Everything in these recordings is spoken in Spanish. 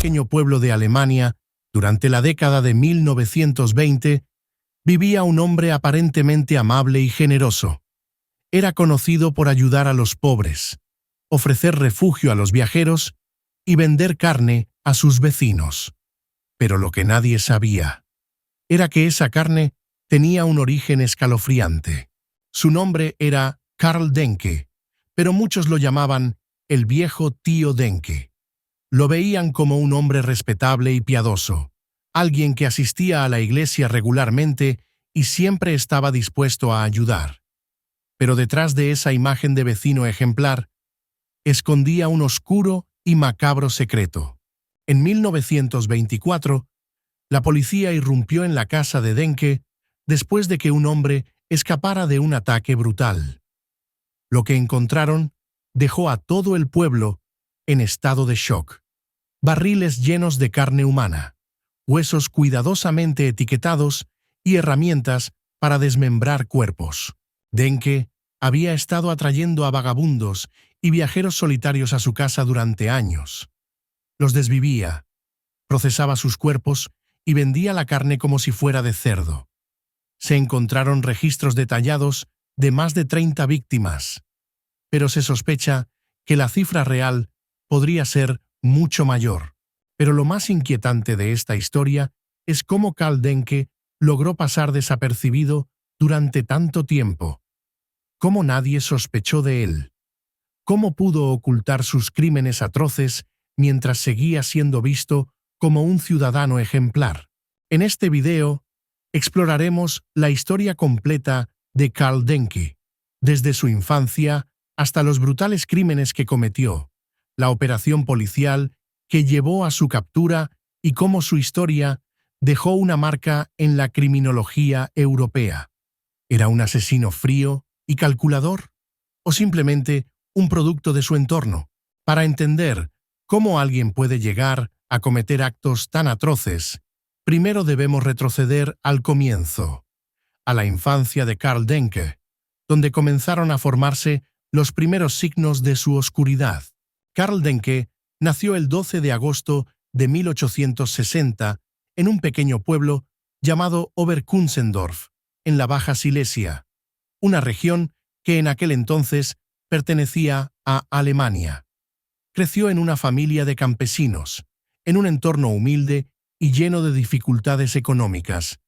pequeño pueblo de Alemania, durante la década de 1920, vivía un hombre aparentemente amable y generoso. Era conocido por ayudar a los pobres, ofrecer refugio a los viajeros y vender carne a sus vecinos. Pero lo que nadie sabía era que esa carne tenía un origen escalofriante. Su nombre era Karl Denke, pero muchos lo llamaban el viejo tío Denke. Lo veían como un hombre respetable y piadoso, alguien que asistía a la iglesia regularmente y siempre estaba dispuesto a ayudar. Pero detrás de esa imagen de vecino ejemplar, escondía un oscuro y macabro secreto. En 1924, la policía irrumpió en la casa de Denke después de que un hombre escapara de un ataque brutal. Lo que encontraron dejó a todo el pueblo en estado de shock. Barriles llenos de carne humana, huesos cuidadosamente etiquetados y herramientas para desmembrar cuerpos. Denke había estado atrayendo a vagabundos y viajeros solitarios a su casa durante años. Los desvivía, procesaba sus cuerpos y vendía la carne como si fuera de cerdo. Se encontraron registros detallados de más de 30 víctimas, pero se sospecha que la cifra real podría ser mucho mayor. Pero lo más inquietante de esta historia es cómo Karl Denke logró pasar desapercibido durante tanto tiempo. Cómo nadie sospechó de él. Cómo pudo ocultar sus crímenes atroces mientras seguía siendo visto como un ciudadano ejemplar. En este video exploraremos la historia completa de Karl Denke, desde su infancia hasta los brutales crímenes que cometió, la operación policial que llevó a su captura y cómo su historia dejó una marca en la criminología europea. ¿Era un asesino frío y calculador? ¿O simplemente un producto de su entorno? Para entender cómo alguien puede llegar a cometer actos tan atroces, primero debemos retroceder al comienzo, a la infancia de Karl Denke, donde comenzaron a formarse los primeros signos de su oscuridad. Karl Denke nació el 12 de agosto de 1860 en un pequeño pueblo llamado Oberkunzendorf, en la Baja Silesia, una región que en aquel entonces pertenecía a Alemania. Creció en una familia de campesinos, en un entorno humilde y lleno de dificultades económicas.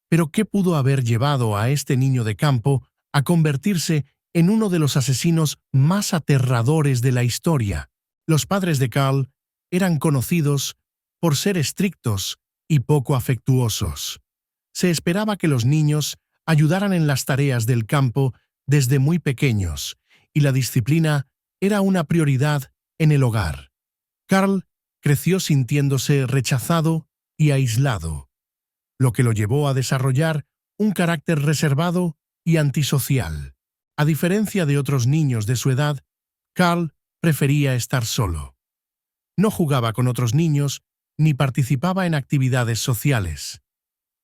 Pero ¿qué pudo haber llevado a este niño de campo a convertirse en uno de los asesinos más aterradores de la historia? Los padres de Karl eran conocidos por ser estrictos y poco afectuosos. Se esperaba que los niños ayudaran en las tareas del campo desde muy pequeños, y la disciplina era una prioridad en el hogar. Karl creció sintiéndose rechazado y aislado, lo que lo llevó a desarrollar un carácter reservado y antisocial. A diferencia de otros niños de su edad, Karl prefería estar solo. No jugaba con otros niños ni participaba en actividades sociales.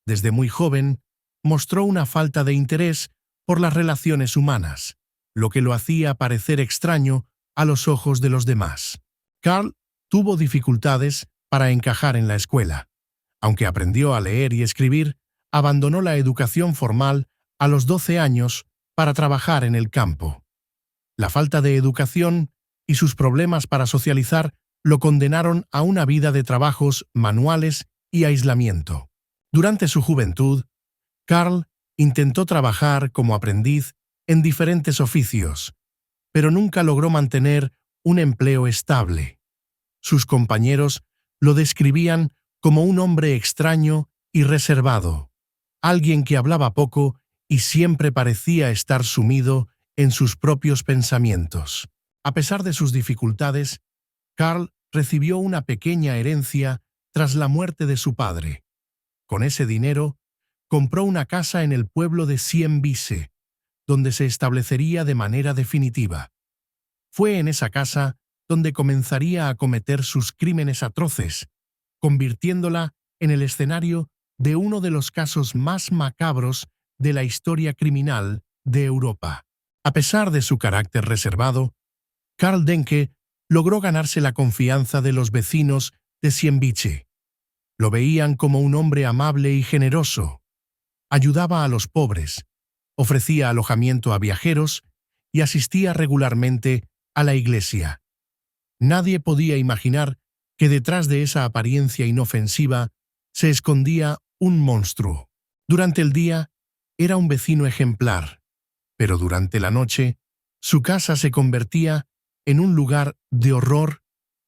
Desde muy joven, mostró una falta de interés por las relaciones humanas, lo que lo hacía parecer extraño a los ojos de los demás. Karl tuvo dificultades para encajar en la escuela. Aunque aprendió a leer y escribir, abandonó la educación formal a los 12 años para trabajar en el campo. La falta de educación y sus problemas para socializar lo condenaron a una vida de trabajos manuales y aislamiento. Durante su juventud, Karl intentó trabajar como aprendiz en diferentes oficios, pero nunca logró mantener un empleo estable. Sus compañeros lo describían como un hombre extraño y reservado, alguien que hablaba poco y siempre parecía estar sumido en sus propios pensamientos. A pesar de sus dificultades, Karl recibió una pequeña herencia tras la muerte de su padre. Con ese dinero, compró una casa en el pueblo de Sienwiese, donde se establecería de manera definitiva. Fue en esa casa donde comenzaría a cometer sus crímenes atroces, convirtiéndola en el escenario de uno de los casos más macabros de la historia criminal de Europa. A pesar de su carácter reservado, Karl Denke logró ganarse la confianza de los vecinos de Siembiche. Lo veían como un hombre amable y generoso. Ayudaba a los pobres, ofrecía alojamiento a viajeros y asistía regularmente a la iglesia. Nadie podía imaginar que detrás de esa apariencia inofensiva se escondía un monstruo. Durante el día era un vecino ejemplar, pero durante la noche su casa se convertía en un lugar de horror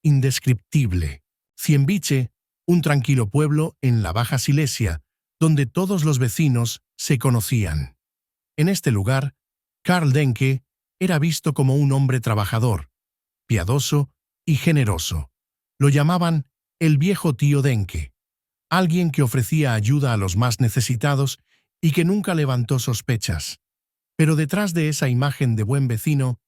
indescriptible. Siembiche, un tranquilo pueblo en la Baja Silesia, donde todos los vecinos se conocían. En este lugar, Karl Denke era visto como un hombre trabajador, piadoso y generoso. Lo llamaban el viejo tío Denke, alguien que ofrecía ayuda a los más necesitados y que nunca levantó sospechas. Pero detrás de esa imagen de buen vecino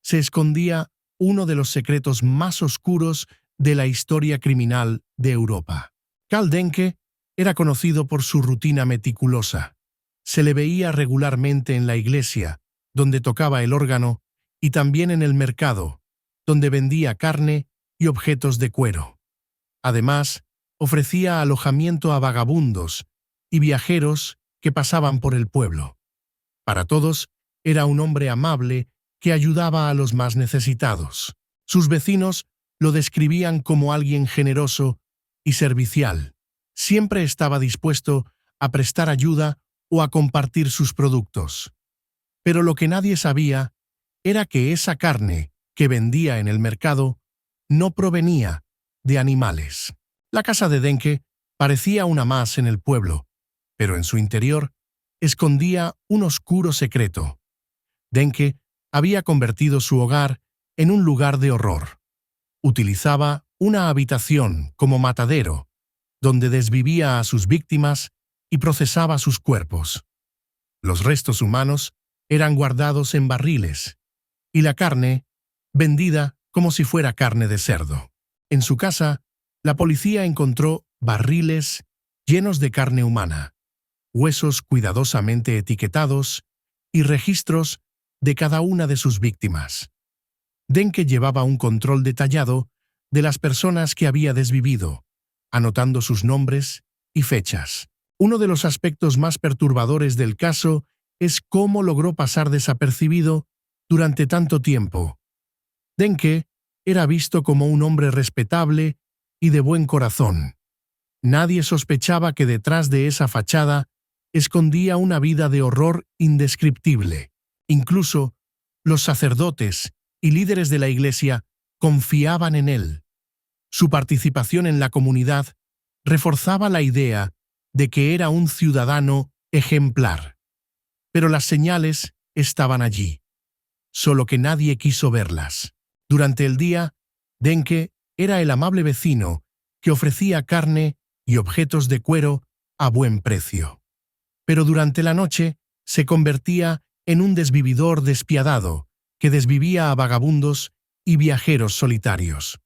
se escondía uno de los secretos más oscuros de la historia criminal de Europa. Karl Denke era conocido por su rutina meticulosa. Se le veía regularmente en la iglesia, donde tocaba el órgano, y también en el mercado, donde vendía carne y objetos de cuero. Además, ofrecía alojamiento a vagabundos y viajeros que pasaban por el pueblo. Para todos, era un hombre amable que ayudaba a los más necesitados. Sus vecinos lo describían como alguien generoso y servicial. Siempre estaba dispuesto a prestar ayuda o a compartir sus productos. Pero lo que nadie sabía era que esa carne que vendía en el mercado no provenía de animales. La casa de Denke parecía una más en el pueblo, pero en su interior escondía un oscuro secreto. Denke había convertido su hogar en un lugar de horror. Utilizaba una habitación como matadero, donde desvivía a sus víctimas y procesaba sus cuerpos. Los restos humanos eran guardados en barriles, y la carne vendida como si fuera carne de cerdo. En su casa, la policía encontró barriles llenos de carne humana, huesos cuidadosamente etiquetados y registros de cada una de sus víctimas. Denke llevaba un control detallado de las personas que había desvivido, anotando sus nombres y fechas. Uno de los aspectos más perturbadores del caso es cómo logró pasar desapercibido durante tanto tiempo. Denke era visto como un hombre respetable y de buen corazón. Nadie sospechaba que detrás de esa fachada escondía una vida de horror indescriptible. Incluso los sacerdotes y líderes de la iglesia confiaban en él. Su participación en la comunidad reforzaba la idea de que era un ciudadano ejemplar. Pero las señales estaban allí, solo que nadie quiso verlas. Durante el día, Denke era el amable vecino que ofrecía carne y objetos de cuero a buen precio. Pero durante la noche se convertía en un desvividor despiadado que desvivía a vagabundos y viajeros solitarios.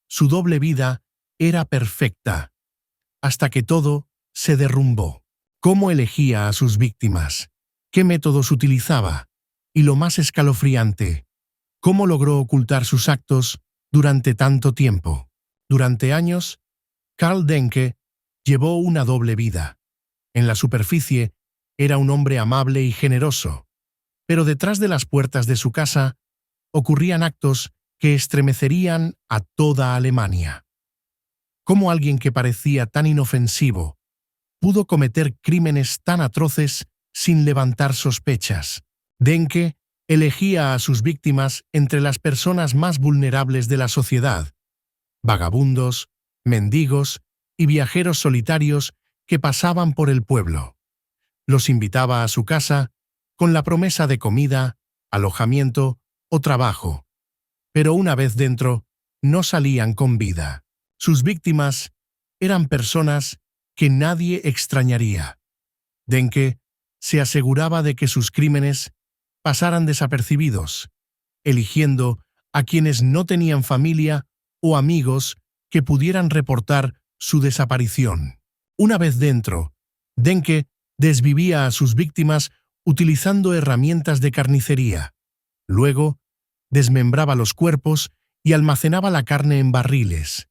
Su doble vida era perfecta, hasta que todo se derrumbó. ¿Cómo elegía a sus víctimas? ¿Qué métodos utilizaba? Y lo más escalofriante, ¿cómo logró ocultar sus actos durante tanto tiempo? Durante años, Karl Denke llevó una doble vida. En la superficie, era un hombre amable y generoso, pero detrás de las puertas de su casa ocurrían actos que estremecerían a toda Alemania. ¿Cómo alguien que parecía tan inofensivo pudo cometer crímenes tan atroces sin levantar sospechas? Denke elegía a sus víctimas entre las personas más vulnerables de la sociedad: vagabundos, mendigos y viajeros solitarios que pasaban por el pueblo. Los invitaba a su casa con la promesa de comida, alojamiento o trabajo, pero una vez dentro, no salían con vida. Sus víctimas eran personas que nadie extrañaría. Denke se aseguraba de que sus crímenes pasaran desapercibidos, eligiendo a quienes no tenían familia o amigos que pudieran reportar su desaparición. Una vez dentro, Denke desvivía a sus víctimas utilizando herramientas de carnicería. Luego, desmembraba los cuerpos y almacenaba la carne en barriles.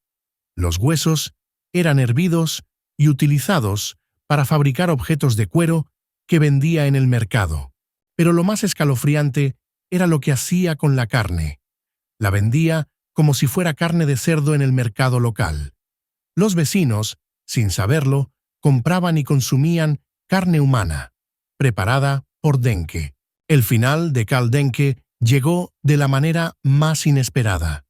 Los huesos eran hervidos y utilizados para fabricar objetos de cuero que vendía en el mercado. Pero lo más escalofriante era lo que hacía con la carne. La vendía como si fuera carne de cerdo en el mercado local. Los vecinos, sin saberlo, compraban y consumían carne humana, preparada por Denke. El final de Karl Denke llegó de la manera más inesperada.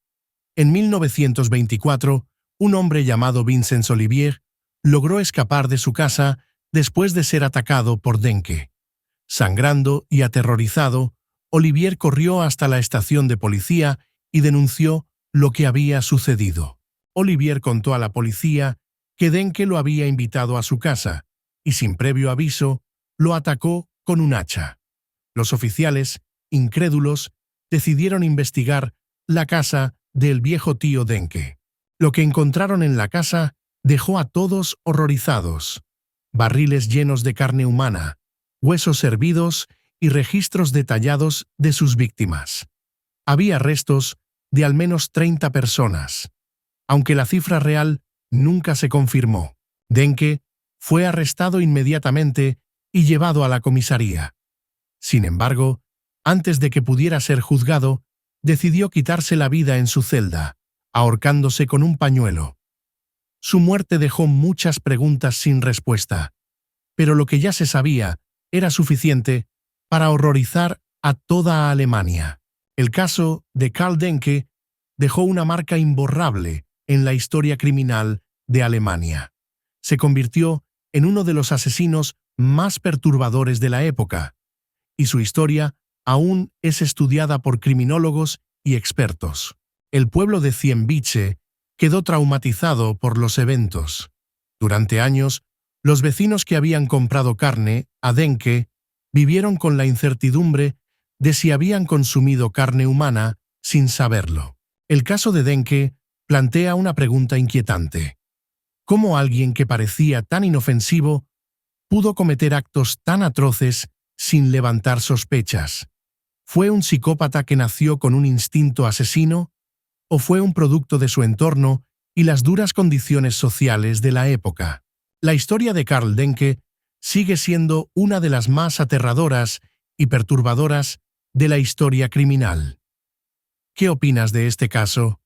En 1924, un hombre llamado Vincent Olivier logró escapar de su casa después de ser atacado por Denke. Sangrando y aterrorizado, Olivier corrió hasta la estación de policía y denunció lo que había sucedido. Olivier contó a la policía que Denke lo había invitado a su casa y, sin previo aviso, lo atacó con un hacha. Los oficiales, incrédulos, decidieron investigar la casa del viejo tío Denke. Lo que encontraron en la casa dejó a todos horrorizados. Barriles llenos de carne humana, huesos hervidos y registros detallados de sus víctimas. Había restos de al menos 30 personas, aunque la cifra real nunca se confirmó. Denke fue arrestado inmediatamente y llevado a la comisaría. Sin embargo, antes de que pudiera ser juzgado, decidió quitarse la vida en su celda, ahorcándose con un pañuelo. Su muerte dejó muchas preguntas sin respuesta, pero lo que ya se sabía era suficiente para horrorizar a toda Alemania. El caso de Karl Denke dejó una marca imborrable en la historia criminal de Alemania. Se convirtió en uno de los asesinos más perturbadores de la época, y su historia aún es estudiada por criminólogos y expertos. El pueblo de Ziembice quedó traumatizado por los eventos. Durante años, los vecinos que habían comprado carne a Denke vivieron con la incertidumbre de si habían consumido carne humana sin saberlo. El caso de Denke plantea una pregunta inquietante. ¿Cómo alguien que parecía tan inofensivo pudo cometer actos tan atroces sin levantar sospechas? ¿Fue un psicópata que nació con un instinto asesino? ¿O fue un producto de su entorno y las duras condiciones sociales de la época? La historia de Karl Denke sigue siendo una de las más aterradoras y perturbadoras de la historia criminal. ¿Qué opinas de este caso?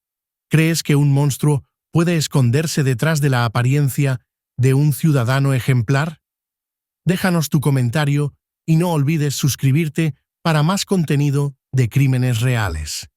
¿Crees que un monstruo puede esconderse detrás de la apariencia de un ciudadano ejemplar? Déjanos tu comentario y no olvides suscribirte para más contenido de crímenes reales.